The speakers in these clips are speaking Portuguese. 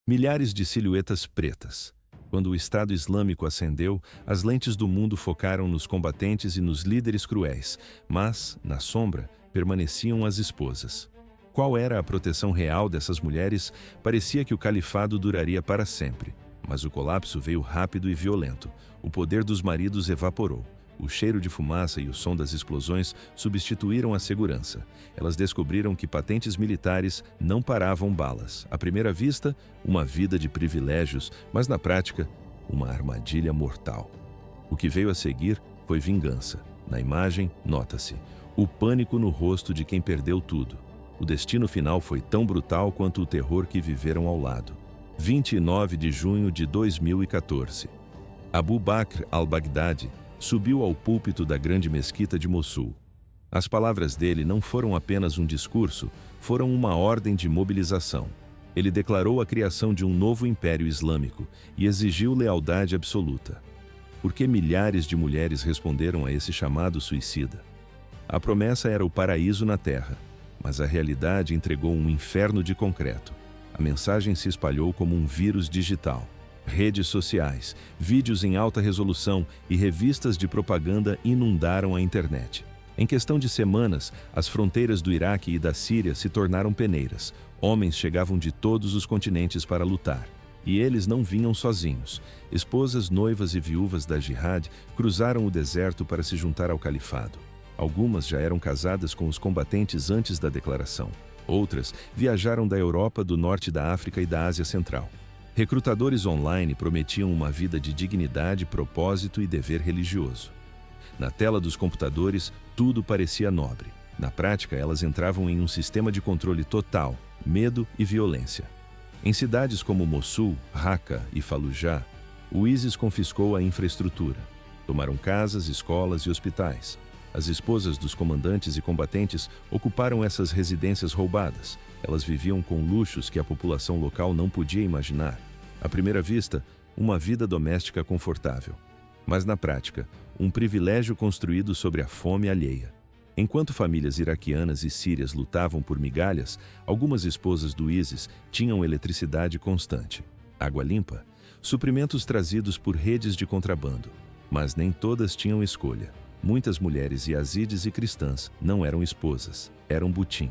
Milhares de silhuetas pretas. Quando o Estado Islâmico ascendeu, as lentes do mundo focaram nos combatentes e nos líderes cruéis, mas, na sombra, permaneciam as esposas. Qual era a proteção real dessas mulheres? Parecia que o califado duraria para sempre. Mas o colapso veio rápido e violento. O poder dos maridos evaporou. O cheiro de fumaça e o som das explosões substituíram a segurança. Elas descobriram que patentes militares não paravam balas. À primeira vista, uma vida de privilégios, mas na prática, uma armadilha mortal. O que veio a seguir foi vingança. Na imagem, nota-se o pânico no rosto de quem perdeu tudo. O destino final foi tão brutal quanto o terror que viveram ao lado. 29 de junho de 2014. Abu Bakr al-Baghdadi subiu ao púlpito da grande mesquita de Mossul. As palavras dele não foram apenas um discurso, foram uma ordem de mobilização. Ele declarou a criação de um novo império islâmico e exigiu lealdade absoluta. Por que milhares de mulheres responderam a esse chamado suicida? A promessa era o paraíso na terra, mas a realidade entregou um inferno de concreto. A mensagem se espalhou como um vírus digital. Redes sociais, vídeos em alta resolução e revistas de propaganda inundaram a internet. Em questão de semanas, as fronteiras do Iraque e da Síria se tornaram peneiras. Homens chegavam de todos os continentes para lutar. E eles não vinham sozinhos. Esposas, noivas e viúvas da Jihad cruzaram o deserto para se juntar ao califado. Algumas já eram casadas com os combatentes antes da declaração. Outras viajaram da Europa, do norte da África e da Ásia Central. Recrutadores online prometiam uma vida de dignidade, propósito e dever religioso. Na tela dos computadores, tudo parecia nobre. Na prática, elas entravam em um sistema de controle total, medo e violência. Em cidades como Mossul, Raqqa e Fallujah, o ISIS confiscou a infraestrutura. Tomaram casas, escolas e hospitais. As esposas dos comandantes e combatentes ocuparam essas residências roubadas. Elas viviam com luxos que a população local não podia imaginar. À primeira vista, uma vida doméstica confortável. Mas na prática, um privilégio construído sobre a fome alheia. Enquanto famílias iraquianas e sírias lutavam por migalhas, algumas esposas do ISIS tinham eletricidade constante, água limpa, suprimentos trazidos por redes de contrabando. Mas nem todas tinham escolha. Muitas mulheres yazidis e cristãs não eram esposas, eram butim.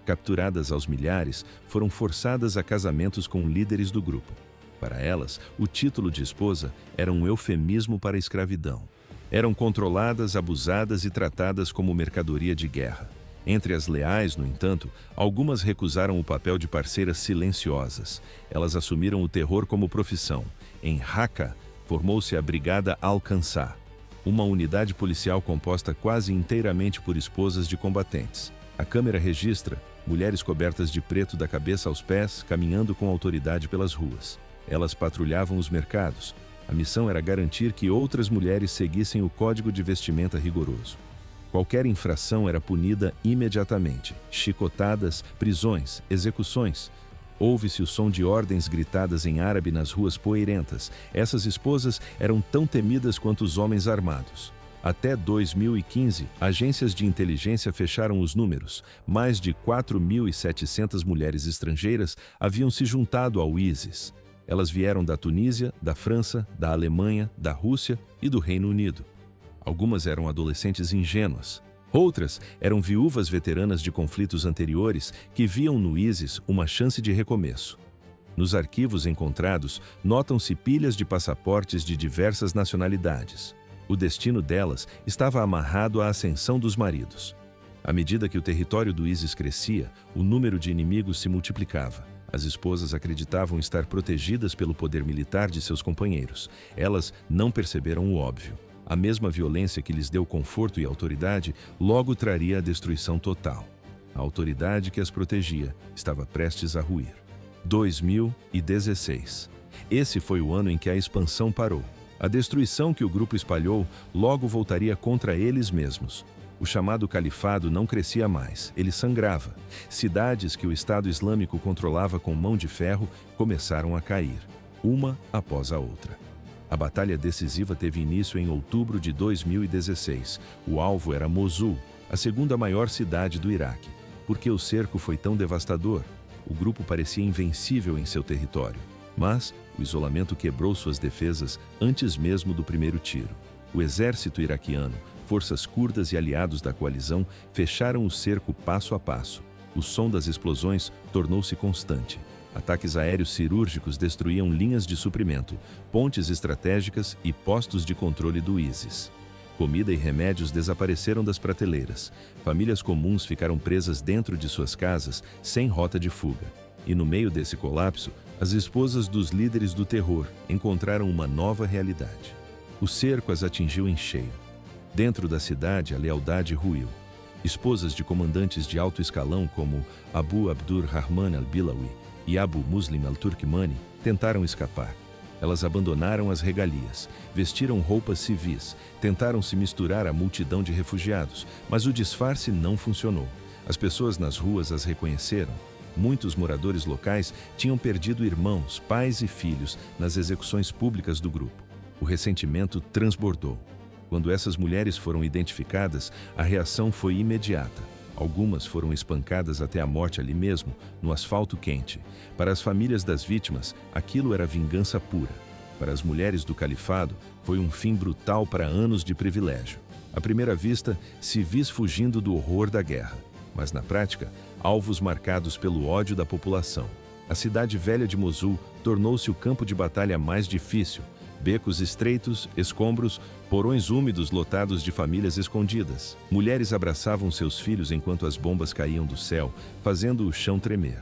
Capturadas aos milhares, foram forçadas a casamentos com líderes do grupo. Para elas, o título de esposa era um eufemismo para a escravidão. Eram controladas, abusadas e tratadas como mercadoria de guerra. Entre as leais, no entanto, algumas recusaram o papel de parceiras silenciosas. Elas assumiram o terror como profissão. Em Raqqa, formou-se a Brigada Al-Qansar, uma unidade policial composta quase inteiramente por esposas de combatentes. A câmera registra mulheres cobertas de preto da cabeça aos pés, caminhando com autoridade pelas ruas. Elas patrulhavam os mercados. A missão era garantir que outras mulheres seguissem o código de vestimenta rigoroso. Qualquer infração era punida imediatamente. Chicotadas, prisões, execuções. Ouve-se o som de ordens gritadas em árabe nas ruas poeirentas. Essas esposas eram tão temidas quanto os homens armados. Até 2015, agências de inteligência fecharam os números. Mais de 4.700 mulheres estrangeiras haviam se juntado ao ISIS. Elas vieram da Tunísia, da França, da Alemanha, da Rússia e do Reino Unido. Algumas eram adolescentes ingênuas. Outras eram viúvas veteranas de conflitos anteriores que viam no ISIS uma chance de recomeço. Nos arquivos encontrados, notam-se pilhas de passaportes de diversas nacionalidades. O destino delas estava amarrado à ascensão dos maridos. À medida que o território do ISIS crescia, o número de inimigos se multiplicava. As esposas acreditavam estar protegidas pelo poder militar de seus companheiros. Elas não perceberam o óbvio. A mesma violência que lhes deu conforto e autoridade logo traria a destruição total. A autoridade que as protegia estava prestes a ruir. 2016. Esse foi o ano em que a expansão parou. A destruição que o grupo espalhou logo voltaria contra eles mesmos. O chamado califado não crescia mais, ele sangrava. Cidades que o Estado Islâmico controlava com mão de ferro começaram a cair, uma após a outra. A batalha decisiva teve início em outubro de 2016. O alvo era Mossul, a segunda maior cidade do Iraque. Por que o cerco foi tão devastador? O grupo parecia invencível em seu território. Mas o isolamento quebrou suas defesas antes mesmo do primeiro tiro. O exército iraquiano, forças curdas e aliados da coalizão fecharam o cerco passo a passo. O som das explosões tornou-se constante. Ataques aéreos cirúrgicos destruíam linhas de suprimento, pontes estratégicas e postos de controle do ISIS. Comida e remédios desapareceram das prateleiras. Famílias comuns ficaram presas dentro de suas casas, sem rota de fuga. E no meio desse colapso, as esposas dos líderes do terror encontraram uma nova realidade. O cerco as atingiu em cheio. Dentro da cidade, a lealdade ruiu. Esposas de comandantes de alto escalão como Abu Abdur-Rahman al-Bilawi e Abu Muslim al-Turkmani tentaram escapar. Elas abandonaram as regalias, vestiram roupas civis, tentaram se misturar à multidão de refugiados, mas o disfarce não funcionou. As pessoas nas ruas as reconheceram. Muitos moradores locais tinham perdido irmãos, pais e filhos nas execuções públicas do grupo. O ressentimento transbordou. Quando essas mulheres foram identificadas, a reação foi imediata. Algumas foram espancadas até a morte ali mesmo, no asfalto quente. Para as famílias das vítimas, aquilo era vingança pura. Para as mulheres do califado, foi um fim brutal para anos de privilégio. À primeira vista, civis fugindo do horror da guerra. Mas na prática, alvos marcados pelo ódio da população. A cidade velha de Mosul tornou-se o campo de batalha mais difícil. Becos estreitos, escombros, porões úmidos lotados de famílias escondidas. Mulheres abraçavam seus filhos enquanto as bombas caíam do céu, fazendo o chão tremer.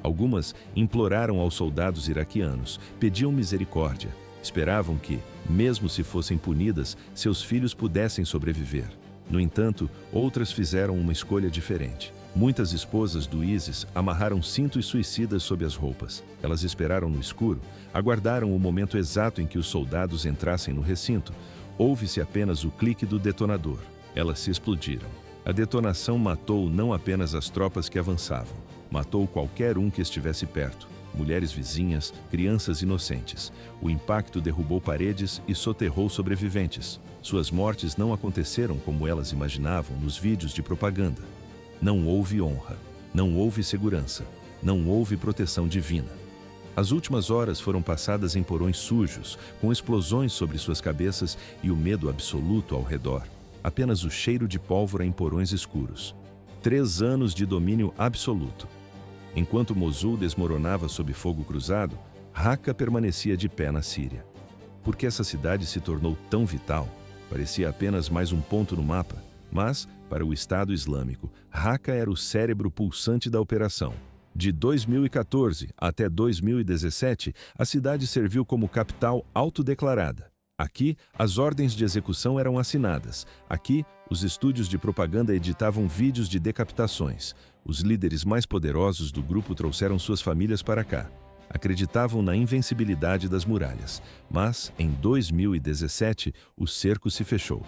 Algumas imploraram aos soldados iraquianos, pediam misericórdia, esperavam que, mesmo se fossem punidas, seus filhos pudessem sobreviver. No entanto, outras fizeram uma escolha diferente. Muitas esposas do ISIS amarraram cintos suicidas sob as roupas. Elas esperaram no escuro, aguardaram o momento exato em que os soldados entrassem no recinto. Ouve-se apenas o clique do detonador. Elas se explodiram. A detonação matou não apenas as tropas que avançavam, matou qualquer um que estivesse perto. Mulheres vizinhas, crianças inocentes. O impacto derrubou paredes e soterrou sobreviventes. Suas mortes não aconteceram como elas imaginavam nos vídeos de propaganda. Não houve honra, não houve segurança, não houve proteção divina. As últimas horas foram passadas em porões sujos, com explosões sobre suas cabeças e o medo absoluto ao redor. Apenas o cheiro de pólvora em porões escuros. 3 anos de domínio absoluto. Enquanto Mosul desmoronava sob fogo cruzado, Raqqa permanecia de pé na Síria. Por que essa cidade se tornou tão vital? Parecia apenas mais um ponto no mapa. Mas, para o Estado Islâmico, Raqqa era o cérebro pulsante da operação. De 2014 até 2017, a cidade serviu como capital autodeclarada. Aqui, as ordens de execução eram assinadas. Aqui, os estúdios de propaganda editavam vídeos de decapitações. Os líderes mais poderosos do grupo trouxeram suas famílias para cá. Acreditavam na invencibilidade das muralhas. Mas, em 2017, o cerco se fechou.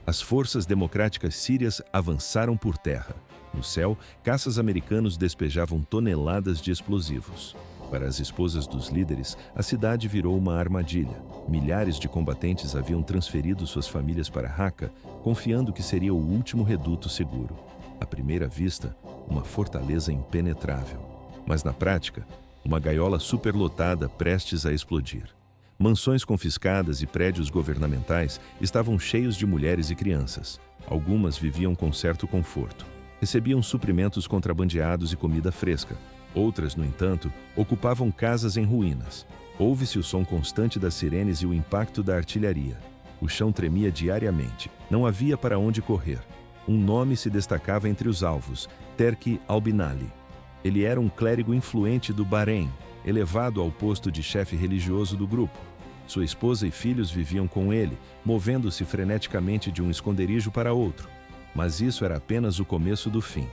As forças democráticas sírias avançaram por terra. No céu, caças americanos despejavam toneladas de explosivos. Para as esposas dos líderes, a cidade virou uma armadilha. Milhares de combatentes haviam transferido suas famílias para Raqqa, confiando que seria o último reduto seguro. À primeira vista, uma fortaleza impenetrável. Mas na prática, uma gaiola superlotada prestes a explodir. Mansões confiscadas e prédios governamentais estavam cheios de mulheres e crianças. Algumas viviam com certo conforto. Recebiam suprimentos contrabandeados e comida fresca. Outras, no entanto, ocupavam casas em ruínas. Ouve-se o som constante das sirenes e o impacto da artilharia. O chão tremia diariamente. Não havia para onde correr. Um nome se destacava entre os alvos: Terki al-Binali. Ele era um clérigo influente do Bahrein, elevado ao posto de chefe religioso do grupo. Sua esposa e filhos viviam com ele, movendo-se freneticamente de um esconderijo para outro. Mas isso era apenas o começo do fim.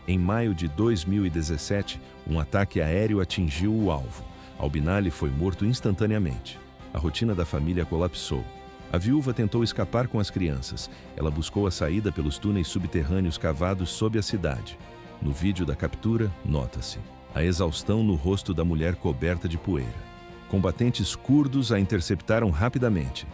Em maio de 2017, um ataque aéreo atingiu o alvo. Al-Binali foi morto instantaneamente. A rotina da família colapsou. A viúva tentou escapar com as crianças. Ela buscou a saída pelos túneis subterrâneos cavados sob a cidade. No vídeo da captura, nota-se a exaustão no rosto da mulher coberta de poeira. Combatentes curdos a interceptaram rapidamente.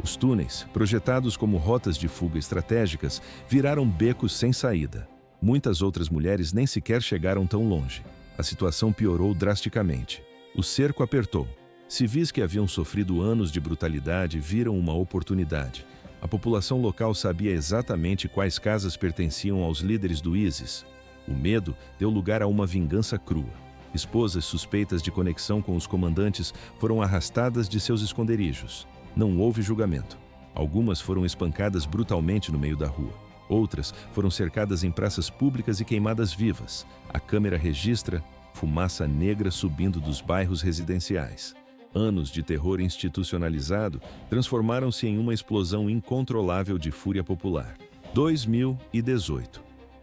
Os túneis, projetados como rotas de fuga estratégicas, viraram becos sem saída. Muitas outras mulheres nem sequer chegaram tão longe. A situação piorou drasticamente. O cerco apertou. Civis que haviam sofrido anos de brutalidade viram uma oportunidade. A população local sabia exatamente quais casas pertenciam aos líderes do ISIS. O medo deu lugar a uma vingança crua. Esposas suspeitas de conexão com os comandantes foram arrastadas de seus esconderijos. Não houve julgamento. Algumas foram espancadas brutalmente no meio da rua. Outras foram cercadas em praças públicas e queimadas vivas. A câmera registra fumaça negra subindo dos bairros residenciais. Anos de terror institucionalizado transformaram-se em uma explosão incontrolável de fúria popular. 2018.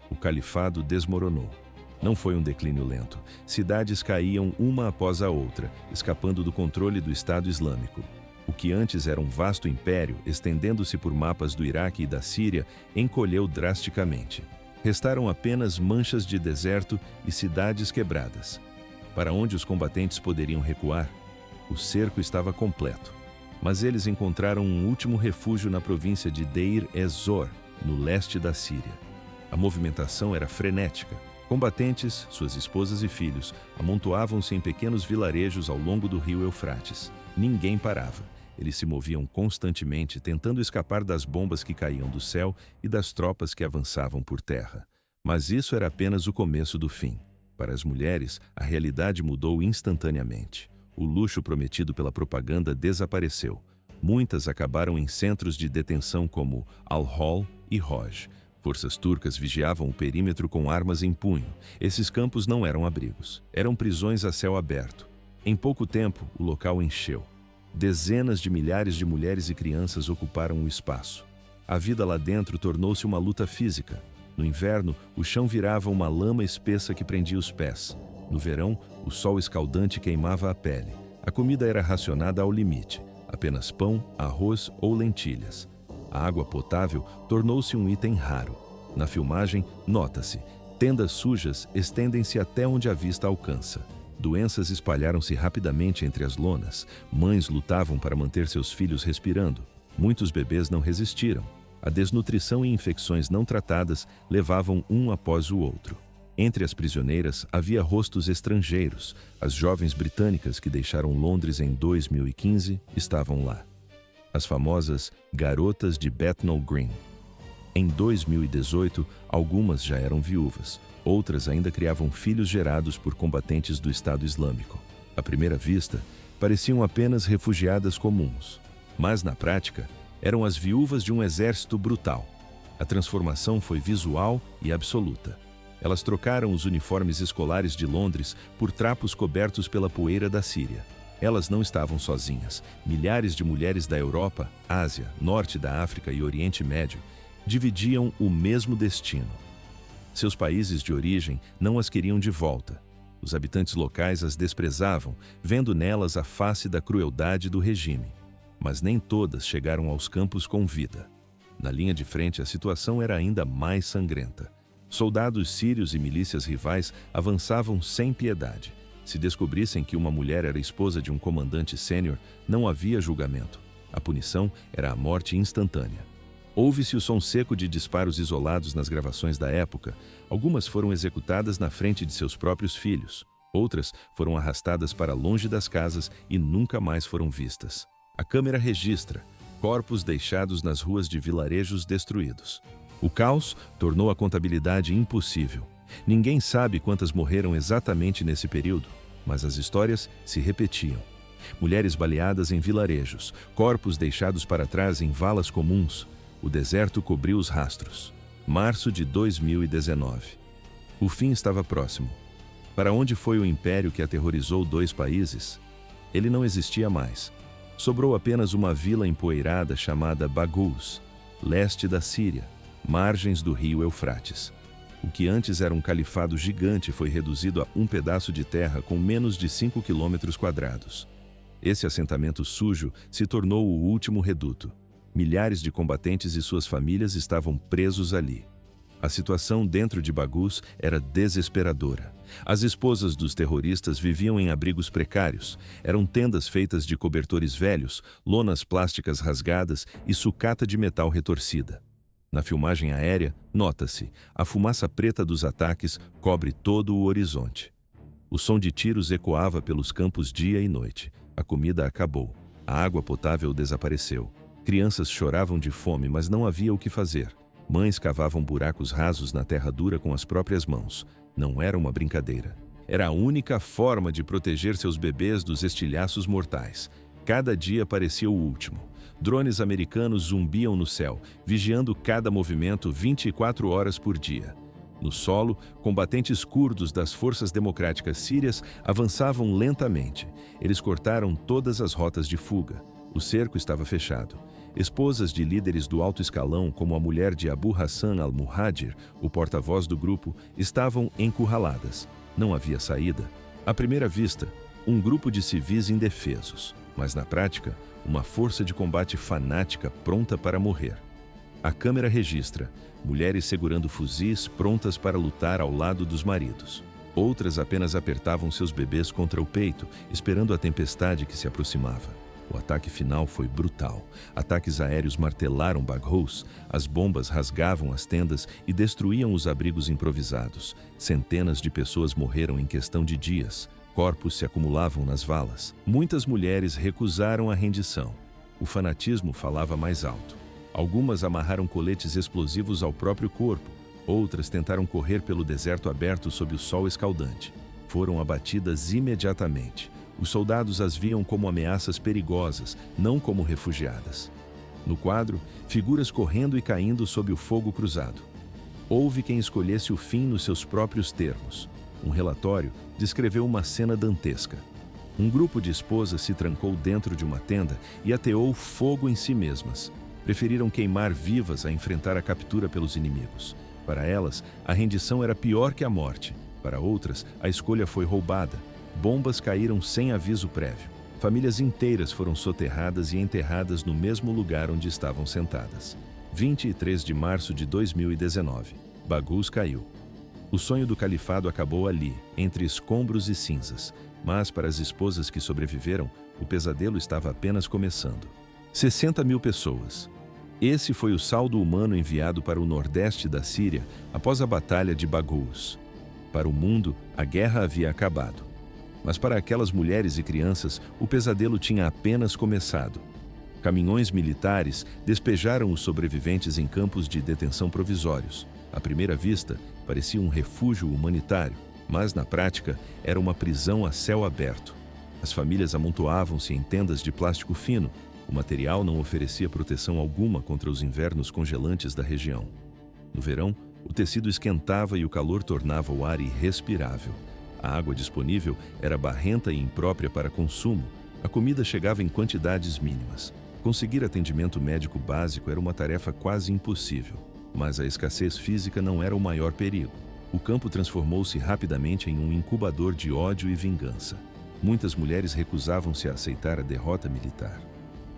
O califado desmoronou. Não foi um declínio lento. Cidades caíam uma após a outra, escapando do controle do Estado Islâmico. O que antes era um vasto império, estendendo-se por mapas do Iraque e da Síria, encolheu drasticamente. Restaram apenas manchas de deserto e cidades quebradas. Para onde os combatentes poderiam recuar? O cerco estava completo. Mas eles encontraram um último refúgio na província de Deir ez-Zor, no leste da Síria. A movimentação era frenética. Combatentes, suas esposas e filhos, amontoavam-se em pequenos vilarejos ao longo do rio Eufrates. Ninguém parava. Eles se moviam constantemente, tentando escapar das bombas que caíam do céu e das tropas que avançavam por terra. Mas isso era apenas o começo do fim. Para as mulheres, a realidade mudou instantaneamente. O luxo prometido pela propaganda desapareceu. Muitas acabaram em centros de detenção como Al-Hol e Hoj. Forças turcas vigiavam o perímetro com armas em punho. Esses campos não eram abrigos. Eram prisões a céu aberto. Em pouco tempo, o local encheu. Dezenas de milhares de mulheres e crianças ocuparam o espaço. A vida lá dentro tornou-se uma luta física. No inverno, o chão virava uma lama espessa que prendia os pés. No verão, o sol escaldante queimava a pele. A comida era racionada ao limite. Apenas pão, arroz ou lentilhas. A água potável tornou-se um item raro. Na filmagem, nota-se: tendas sujas estendem-se até onde a vista alcança. Doenças espalharam-se rapidamente entre as lonas. Mães lutavam para manter seus filhos respirando. Muitos bebês não resistiram. A desnutrição e infecções não tratadas levavam um após o outro. Entre as prisioneiras havia rostos estrangeiros. As jovens britânicas que deixaram Londres em 2015 estavam lá. As famosas garotas de Bethnal Green. Em 2018, algumas já eram viúvas. Outras ainda criavam filhos gerados por combatentes do Estado Islâmico. À primeira vista, pareciam apenas refugiadas comuns. Mas, na prática, eram as viúvas de um exército brutal. A transformação foi visual e absoluta. Elas trocaram os uniformes escolares de Londres por trapos cobertos pela poeira da Síria. Elas não estavam sozinhas. Milhares de mulheres da Europa, Ásia, Norte da África e Oriente Médio dividiam o mesmo destino. Seus países de origem não as queriam de volta. Os habitantes locais as desprezavam, vendo nelas a face da crueldade do regime. Mas nem todas chegaram aos campos com vida. Na linha de frente, a situação era ainda mais sangrenta. Soldados sírios e milícias rivais avançavam sem piedade. Se descobrissem que uma mulher era esposa de um comandante sênior, não havia julgamento. A punição era a morte instantânea. Ouve-se o som seco de disparos isolados nas gravações da época. Algumas foram executadas na frente de seus próprios filhos. Outras foram arrastadas para longe das casas e nunca mais foram vistas. A câmera registra corpos deixados nas ruas de vilarejos destruídos. O caos tornou a contabilidade impossível. Ninguém sabe quantas morreram exatamente nesse período, mas as histórias se repetiam. Mulheres baleadas em vilarejos, corpos deixados para trás em valas comuns. O deserto cobriu os rastros. Março de 2019. O fim estava próximo. Para onde foi o império que aterrorizou 2 países? Ele não existia mais. Sobrou apenas uma vila empoeirada chamada Baghouz, leste da Síria, margens do rio Eufrates. O que antes era um califado gigante foi reduzido a um pedaço de terra com menos de 5 quilômetros quadrados. Esse assentamento sujo se tornou o último reduto. Milhares de combatentes e suas famílias estavam presos ali. A situação dentro de Baghouz era desesperadora. As esposas dos terroristas viviam em abrigos precários. Eram tendas feitas de cobertores velhos, lonas plásticas rasgadas e sucata de metal retorcida. Na filmagem aérea, nota-se, a fumaça preta dos ataques cobre todo o horizonte. O som de tiros ecoava pelos campos dia e noite. A comida acabou. A água potável desapareceu. Crianças choravam de fome, mas não havia o que fazer. Mães cavavam buracos rasos na terra dura com as próprias mãos. Não era uma brincadeira. Era a única forma de proteger seus bebês dos estilhaços mortais. Cada dia parecia o último. Drones americanos zumbiam no céu, vigiando cada movimento 24 horas por dia. No solo, combatentes curdos das forças democráticas sírias avançavam lentamente. Eles cortaram todas as rotas de fuga. O cerco estava fechado. Esposas de líderes do alto escalão, como a mulher de Abu Hassan al-Muhajir, o porta-voz do grupo, estavam encurraladas. Não havia saída. À primeira vista, um grupo de civis indefesos, mas na prática, uma força de combate fanática pronta para morrer. A câmera registra mulheres segurando fuzis prontas para lutar ao lado dos maridos. Outras apenas apertavam seus bebês contra o peito, esperando a tempestade que se aproximava. O ataque final foi brutal. Ataques aéreos martelaram Baghouz, as bombas rasgavam as tendas e destruíam os abrigos improvisados. Centenas de pessoas morreram em questão de dias. Corpos se acumulavam nas valas. Muitas mulheres recusaram a rendição. O fanatismo falava mais alto. Algumas amarraram coletes explosivos ao próprio corpo. Outras tentaram correr pelo deserto aberto sob o sol escaldante. Foram abatidas imediatamente. Os soldados as viam como ameaças perigosas, não como refugiadas. No quadro, figuras correndo e caindo sob o fogo cruzado. Houve quem escolhesse o fim nos seus próprios termos. Um relatório descreveu uma cena dantesca. Um grupo de esposas se trancou dentro de uma tenda e ateou fogo em si mesmas. Preferiram queimar vivas a enfrentar a captura pelos inimigos. Para elas, a rendição era pior que a morte. Para outras, a escolha foi roubada. Bombas caíram sem aviso prévio. Famílias inteiras foram soterradas e enterradas no mesmo lugar onde estavam sentadas. 23 de março de 2019. Baghouz caiu. O sonho do califado acabou ali, entre escombros e cinzas. Mas para as esposas que sobreviveram, o pesadelo estava apenas começando. 60 mil pessoas. Esse foi o saldo humano enviado para o nordeste da Síria após a Batalha de Baghouz. Para o mundo, a guerra havia acabado. Mas para aquelas mulheres e crianças, o pesadelo tinha apenas começado. Caminhões militares despejaram os sobreviventes em campos de detenção provisórios. À primeira vista, parecia um refúgio humanitário, mas na prática era uma prisão a céu aberto. As famílias amontoavam-se em tendas de plástico fino. O material não oferecia proteção alguma contra os invernos congelantes da região. No verão, o tecido esquentava e o calor tornava o ar irrespirável. A água disponível era barrenta e imprópria para consumo. A comida chegava em quantidades mínimas. Conseguir atendimento médico básico era uma tarefa quase impossível. Mas a escassez física não era o maior perigo. O campo transformou-se rapidamente em um incubador de ódio e vingança. Muitas mulheres recusavam-se a aceitar a derrota militar.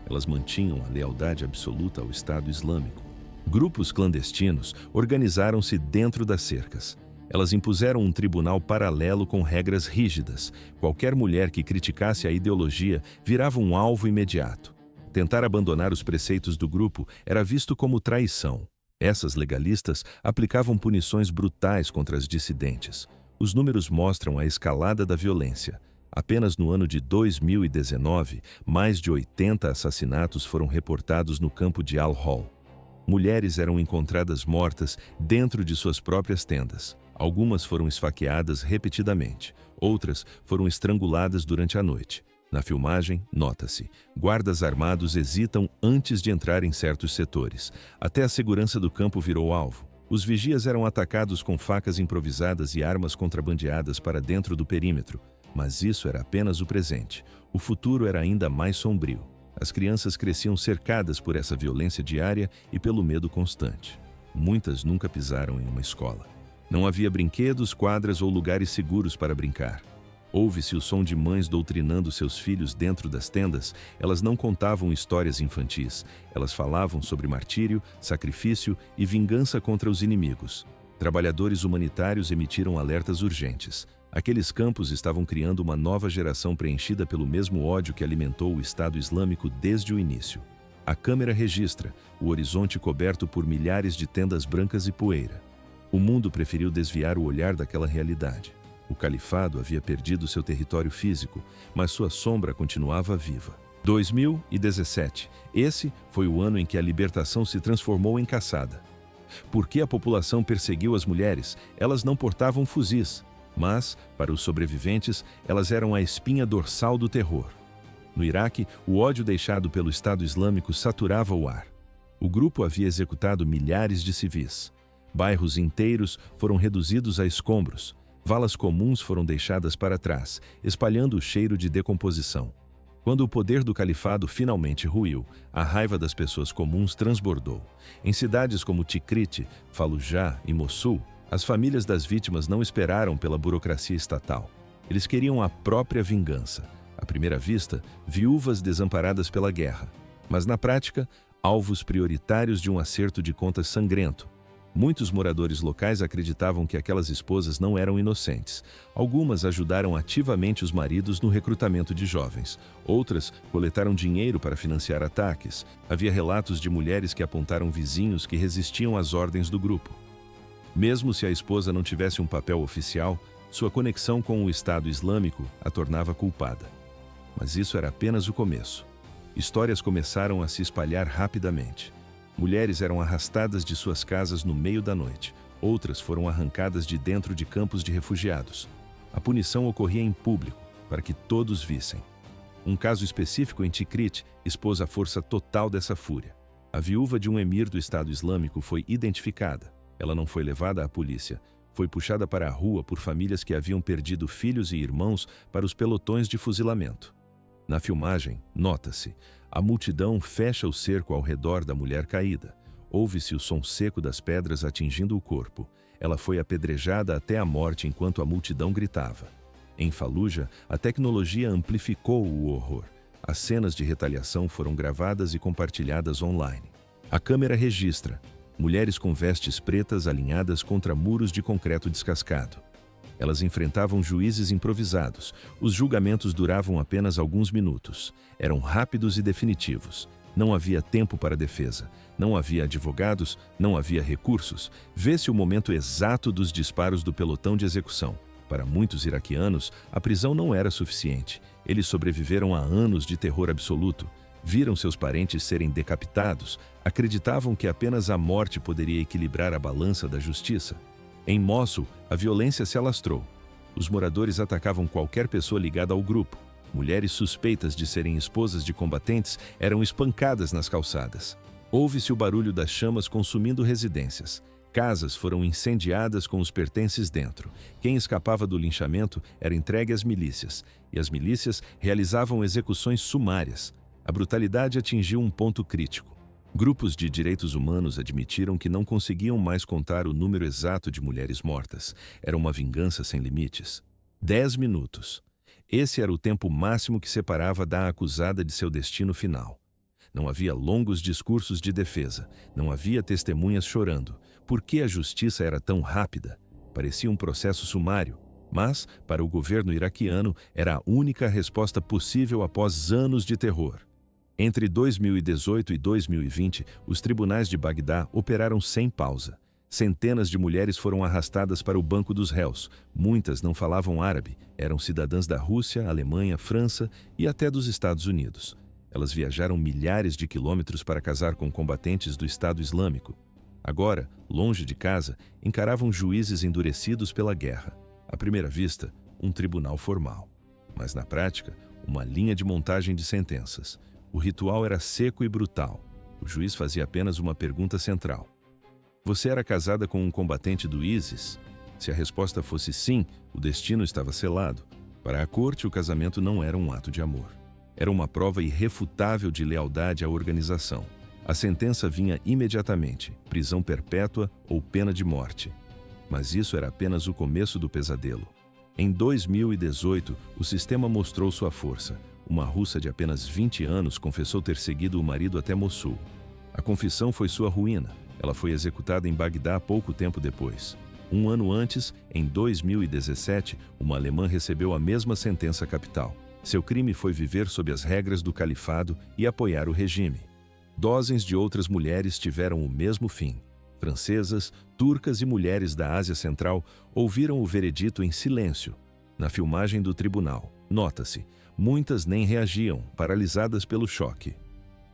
Elas mantinham a lealdade absoluta ao Estado Islâmico. Grupos clandestinos organizaram-se dentro das cercas. Elas impuseram um tribunal paralelo com regras rígidas. Qualquer mulher que criticasse a ideologia virava um alvo imediato. Tentar abandonar os preceitos do grupo era visto como traição. Essas legalistas aplicavam punições brutais contra as dissidentes. Os números mostram a escalada da violência. Apenas no ano de 2019, mais de 80 assassinatos foram reportados no campo de Al-Hol. Mulheres eram encontradas mortas dentro de suas próprias tendas. Algumas foram esfaqueadas repetidamente, outras foram estranguladas durante a noite. Na filmagem, nota-se, guardas armados hesitam antes de entrar em certos setores. Até a segurança do campo virou alvo. Os vigias eram atacados com facas improvisadas e armas contrabandeadas para dentro do perímetro. Mas isso era apenas o presente. O futuro era ainda mais sombrio. As crianças cresciam cercadas por essa violência diária e pelo medo constante. Muitas nunca pisaram em uma escola. Não havia brinquedos, quadras ou lugares seguros para brincar. Ouve-se o som de mães doutrinando seus filhos dentro das tendas. Elas não contavam histórias infantis. Elas falavam sobre martírio, sacrifício e vingança contra os inimigos. Trabalhadores humanitários emitiram alertas urgentes. Aqueles campos estavam criando uma nova geração preenchida pelo mesmo ódio que alimentou o Estado Islâmico desde o início. A câmera registra o horizonte coberto por milhares de tendas brancas e poeira. O mundo preferiu desviar o olhar daquela realidade. O califado havia perdido seu território físico, mas sua sombra continuava viva. 2017. Esse foi o ano em que a libertação se transformou em caçada. Porque a população perseguiu as mulheres, elas não portavam fuzis, mas, para os sobreviventes, elas eram a espinha dorsal do terror. No Iraque, o ódio deixado pelo Estado Islâmico saturava o ar. O grupo havia executado milhares de civis. Bairros inteiros foram reduzidos a escombros. Valas comuns foram deixadas para trás, espalhando o cheiro de decomposição. Quando o poder do califado finalmente ruiu, a raiva das pessoas comuns transbordou. Em cidades como Tikrit, Fallujah e Mossul, as famílias das vítimas não esperaram pela burocracia estatal. Eles queriam a própria vingança. À primeira vista, viúvas desamparadas pela guerra. Mas na prática, alvos prioritários de um acerto de contas sangrento. Muitos moradores locais acreditavam que aquelas esposas não eram inocentes. Algumas ajudaram ativamente os maridos no recrutamento de jovens. Outras coletaram dinheiro para financiar ataques. Havia relatos de mulheres que apontaram vizinhos que resistiam às ordens do grupo. Mesmo se a esposa não tivesse um papel oficial, sua conexão com o Estado Islâmico a tornava culpada. Mas isso era apenas o começo. Histórias começaram a se espalhar rapidamente. Mulheres eram arrastadas de suas casas no meio da noite. Outras foram arrancadas de dentro de campos de refugiados. A punição ocorria em público, para que todos vissem. Um caso específico em Tikrit expôs a força total dessa fúria. A viúva de um emir do Estado Islâmico foi identificada. Ela não foi levada à polícia. Foi puxada para a rua por famílias que haviam perdido filhos e irmãos para os pelotões de fuzilamento. Na filmagem, nota-se, a multidão fecha o cerco ao redor da mulher caída. Ouve-se o som seco das pedras atingindo o corpo. Ela foi apedrejada até a morte enquanto a multidão gritava. Em Fallujah, a tecnologia amplificou o horror. As cenas de retaliação foram gravadas e compartilhadas online. A câmera registra mulheres com vestes pretas alinhadas contra muros de concreto descascado. Elas enfrentavam juízes improvisados. Os julgamentos duravam apenas alguns minutos. Eram rápidos e definitivos. Não havia tempo para defesa. Não havia advogados, não havia recursos. Vê-se o momento exato dos disparos do pelotão de execução. Para muitos iraquianos, a prisão não era suficiente. Eles sobreviveram a anos de terror absoluto. Viram seus parentes serem decapitados. Acreditavam que apenas a morte poderia equilibrar a balança da justiça. Em Mossul, a violência se alastrou. Os moradores atacavam qualquer pessoa ligada ao grupo. Mulheres suspeitas de serem esposas de combatentes eram espancadas nas calçadas. Ouve-se o barulho das chamas consumindo residências. Casas foram incendiadas com os pertences dentro. Quem escapava do linchamento era entregue às milícias, e as milícias realizavam execuções sumárias. A brutalidade atingiu um ponto crítico. Grupos de direitos humanos admitiram que não conseguiam mais contar o número exato de mulheres mortas. Era uma vingança sem limites. 10 minutos. Esse era o tempo máximo que separava da acusada de seu destino final. Não havia longos discursos de defesa. Não havia testemunhas chorando. Por que a justiça era tão rápida? Parecia um processo sumário. Mas, para o governo iraquiano, era a única resposta possível após anos de terror. Entre 2018 e 2020, os tribunais de Bagdá operaram sem pausa. Centenas de mulheres foram arrastadas para o banco dos réus. Muitas não falavam árabe, eram cidadãs da Rússia, Alemanha, França e até dos Estados Unidos. Elas viajaram milhares de quilômetros para casar com combatentes do Estado Islâmico. Agora, longe de casa, encaravam juízes endurecidos pela guerra. À primeira vista, um tribunal formal. Mas na prática, uma linha de montagem de sentenças. O ritual era seco e brutal. O juiz fazia apenas uma pergunta central. Você era casada com um combatente do ISIS? Se a resposta fosse sim, o destino estava selado. Para a corte, o casamento não era um ato de amor. Era uma prova irrefutável de lealdade à organização. A sentença vinha imediatamente, prisão perpétua ou pena de morte. Mas isso era apenas o começo do pesadelo. Em 2018, o sistema mostrou sua força. Uma russa de apenas 20 anos confessou ter seguido o marido até Mossul. A confissão foi sua ruína. Ela foi executada em Bagdá pouco tempo depois. Um ano antes, em 2017, uma alemã recebeu a mesma sentença capital. Seu crime foi viver sob as regras do califado e apoiar o regime. Dozens de outras mulheres tiveram o mesmo fim. Francesas, turcas e mulheres da Ásia Central ouviram o veredito em silêncio. Na filmagem do tribunal, nota-se, muitas nem reagiam, paralisadas pelo choque.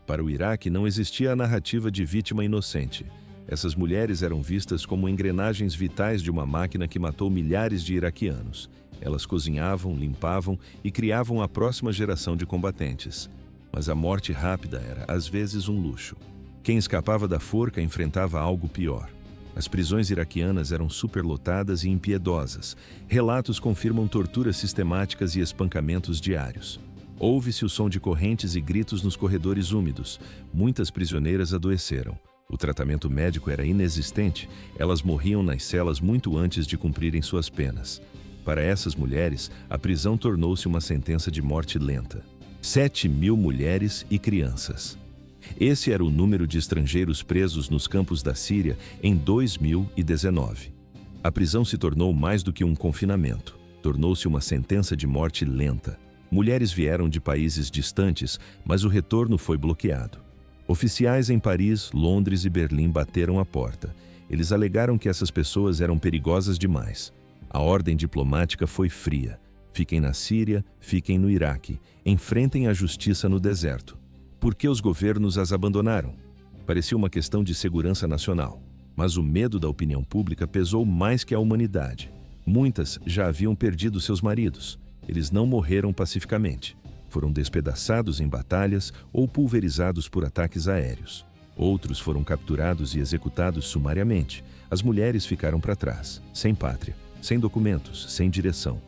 Para o Iraque não existia a narrativa de vítima inocente. Essas mulheres eram vistas como engrenagens vitais de uma máquina que matou milhares de iraquianos. Elas cozinhavam, limpavam e criavam a próxima geração de combatentes. Mas a morte rápida era, às vezes, um luxo. Quem escapava da forca enfrentava algo pior. As prisões iraquianas eram superlotadas e impiedosas. Relatos confirmam torturas sistemáticas e espancamentos diários. Ouve-se o som de correntes e gritos nos corredores úmidos. Muitas prisioneiras adoeceram. O tratamento médico era inexistente. Elas morriam nas celas muito antes de cumprirem suas penas. Para essas mulheres, a prisão tornou-se uma sentença de morte lenta. 7.000 mulheres e crianças. Esse era o número de estrangeiros presos nos campos da Síria em 2019. A prisão se tornou mais do que um confinamento. Tornou-se uma sentença de morte lenta. Mulheres vieram de países distantes, mas o retorno foi bloqueado. Oficiais em Paris, Londres e Berlim bateram a porta. Eles alegaram que essas pessoas eram perigosas demais. A ordem diplomática foi fria. Fiquem na Síria, fiquem no Iraque, enfrentem a justiça no deserto. Por que os governos as abandonaram? Parecia uma questão de segurança nacional. Mas o medo da opinião pública pesou mais que a humanidade. Muitas já haviam perdido seus maridos. Eles não morreram pacificamente. Foram despedaçados em batalhas ou pulverizados por ataques aéreos. Outros foram capturados e executados sumariamente. As mulheres ficaram para trás, sem pátria, sem documentos, sem direção.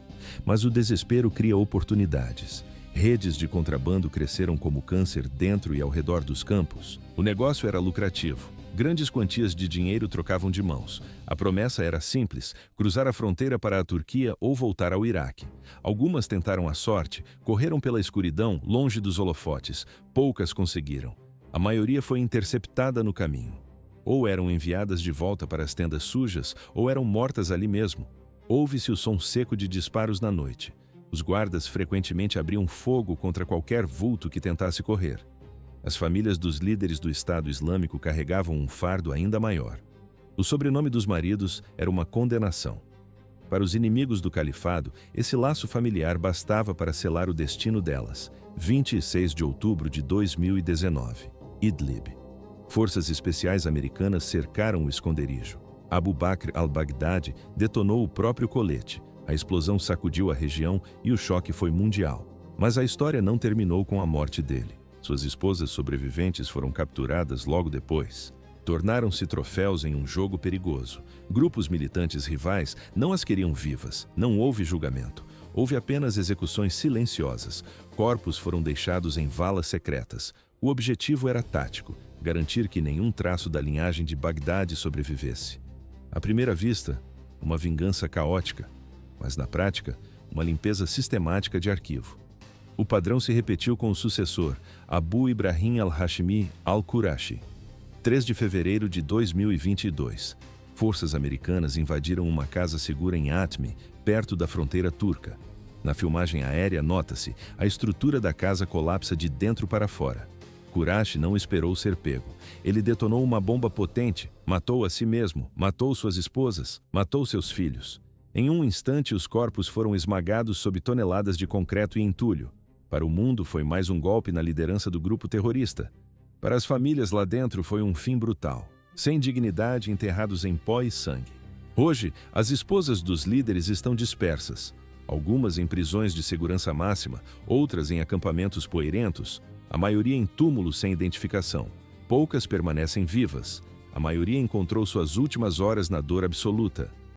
Mas o desespero cria oportunidades. Redes de contrabando cresceram como câncer dentro e ao redor dos campos. O negócio era lucrativo. Grandes quantias de dinheiro trocavam de mãos. A promessa era simples: cruzar a fronteira para a Turquia ou voltar ao Iraque. Algumas tentaram a sorte, correram pela escuridão, longe dos holofotes. Poucas conseguiram. A maioria foi interceptada no caminho. Ou eram enviadas de volta para as tendas sujas, ou eram mortas ali mesmo. Ouve-se o som seco de disparos na noite. Os guardas frequentemente abriam fogo contra qualquer vulto que tentasse correr. As famílias dos líderes do Estado Islâmico carregavam um fardo ainda maior. O sobrenome dos maridos era uma condenação. Para os inimigos do califado, esse laço familiar bastava para selar o destino delas. 26 de outubro de 2019. Idlib. Forças especiais americanas cercaram o esconderijo. Abu Bakr al-Baghdadi detonou o próprio colete. A explosão sacudiu a região e o choque foi mundial. Mas a história não terminou com a morte dele. Suas esposas sobreviventes foram capturadas logo depois. Tornaram-se troféus em um jogo perigoso. Grupos militantes rivais não as queriam vivas. Não houve julgamento. Houve apenas execuções silenciosas. Corpos foram deixados em valas secretas. O objetivo era tático: garantir que nenhum traço da linhagem de Bagdade sobrevivesse. À primeira vista, uma vingança caótica. Mas na prática, uma limpeza sistemática de arquivo. O padrão se repetiu com o sucessor, Abu Ibrahim al-Hashimi al-Qurashi. 3 de fevereiro de 2022. Forças americanas invadiram uma casa segura em Atmi, perto da fronteira turca. Na filmagem aérea, nota-se, a estrutura da casa colapsa de dentro para fora. Qurashi não esperou ser pego. Ele detonou uma bomba potente, matou a si mesmo, matou suas esposas, matou seus filhos. Em um instante, os corpos foram esmagados sob toneladas de concreto e entulho. Para o mundo, foi mais um golpe na liderança do grupo terrorista. Para as famílias lá dentro, foi um fim brutal. Sem dignidade, enterrados em pó e sangue. Hoje, as esposas dos líderes estão dispersas. Algumas em prisões de segurança máxima, outras em acampamentos poeirentos, a maioria em túmulos sem identificação. Poucas permanecem vivas. A maioria encontrou suas últimas horas na dor absoluta.